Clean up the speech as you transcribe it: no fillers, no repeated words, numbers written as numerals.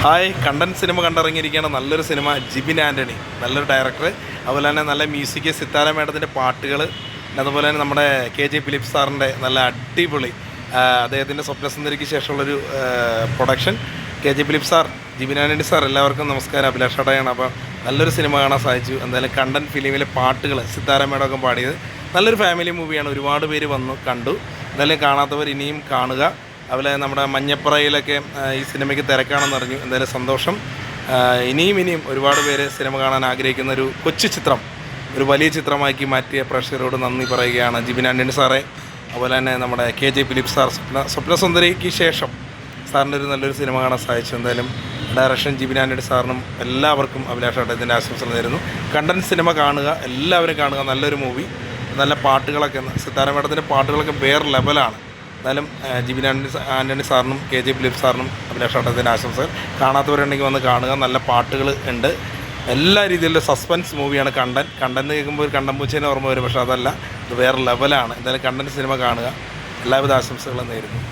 Hi, കണ്ടൻ cinema കണ്ടിറങ്ങിയിരിക്കുകയാണ്. നല്ലൊരു cinema, Jibin Antony നല്ലൊരു director, അതുപോലെ തന്നെ നല്ല മ്യൂസിക്, സിത്താര മേഡത്തിൻ്റെ പാട്ടുകൾ, അതുപോലെ തന്നെ നമ്മുടെ KJ ഫിലിപ്പ് സാറിൻ്റെ നല്ല അടിപൊളി അദ്ദേഹത്തിൻ്റെ സ്വപ്നസുന്ദരിക്ക് ശേഷമുള്ളൊരു production. KJ Philip sir, Jibin Antony sir, എല്ലാവർക്കും നമസ്കാരം. അഭിലാഷ് അടയാണ്. അപ്പോൾ നല്ലൊരു സിനിമ കാണാൻ സാധിച്ചു. എന്തായാലും കണ്ടൻ ഫിലിമിലെ പാട്ടുകൾ സിത്താര മേഡമൊക്കെ പാടിയത് നല്ലൊരു ഫാമിലി മൂവിയാണ്. ഒരുപാട് പേര് വന്നു കണ്ടു. എന്തായാലും കാണാത്തവർ ഇനിയും കാണുക. അതുപോലെ നമ്മുടെ മഞ്ഞപ്പുറയിലൊക്കെ ഈ സിനിമയ്ക്ക് തിരക്കാണെന്ന് അറിഞ്ഞു. എന്തായാലും സന്തോഷം. ഇനിയും ഒരുപാട് പേര് സിനിമ കാണാൻ ആഗ്രഹിക്കുന്ന ഒരു കൊച്ചു ചിത്രം ഒരു വലിയ ചിത്രമാക്കി മാറ്റിയ പ്രേക്ഷകരോട് നന്ദി പറയുകയാണ്. ജിബിൻ ആൻ്റണി സാറേ, അതുപോലെ തന്നെ നമ്മുടെ KJ ഫിലിപ്പ് സാർ, സ്വപ്നസുന്ദരിക്ക് ശേഷം സാറിൻ്റെ ഒരു നല്ലൊരു സിനിമ കാണാൻ സാധിച്ചു. എന്തായാലും ഡയറക്ഷൻ ജിബിൻ ആൻ്റണി സാറിനും എല്ലാവർക്കും അഭിലാഷ് അടയത്തിൻ്റെ ആശംസകൾ നേരുന്നു. കണ്ടൻ സിനിമ കാണുക, എല്ലാവരും കാണുക. നല്ലൊരു മൂവി, നല്ല പാട്ടുകളൊക്കെ, സിത്താര മേഡത്തിൻ്റെ പാട്ടുകളൊക്കെ വേറെ ലെവലാണ്. എന്തായാലും ജിബിൻ ആൻ്റണി സാറിനും KJ ഫിലിപ്പ് സാറിനും അഭിലാഷ് അടയത്തിൻ്റെ ആശംസകൾ. കാണാത്തവരുണ്ടെങ്കിൽ വന്ന് കാണുക. നല്ല പാട്ടുകൾ ഉണ്ട്. എല്ലാ രീതിയിലുള്ള സസ്പെൻസ് മൂവിയാണ് കണ്ടൻ. കണ്ടൻ കേൾക്കുമ്പോൾ ഒരു കണ്ടൻ പൂച്ചേനെ ഓർമ്മ വരും, പക്ഷേ അതല്ല, ഇത് വേറെ ലെവലാണ്. എന്തായാലും കണ്ടൻ സിനിമ കാണുക. എല്ലാവിധ ആശംസകളും നേരുന്നു.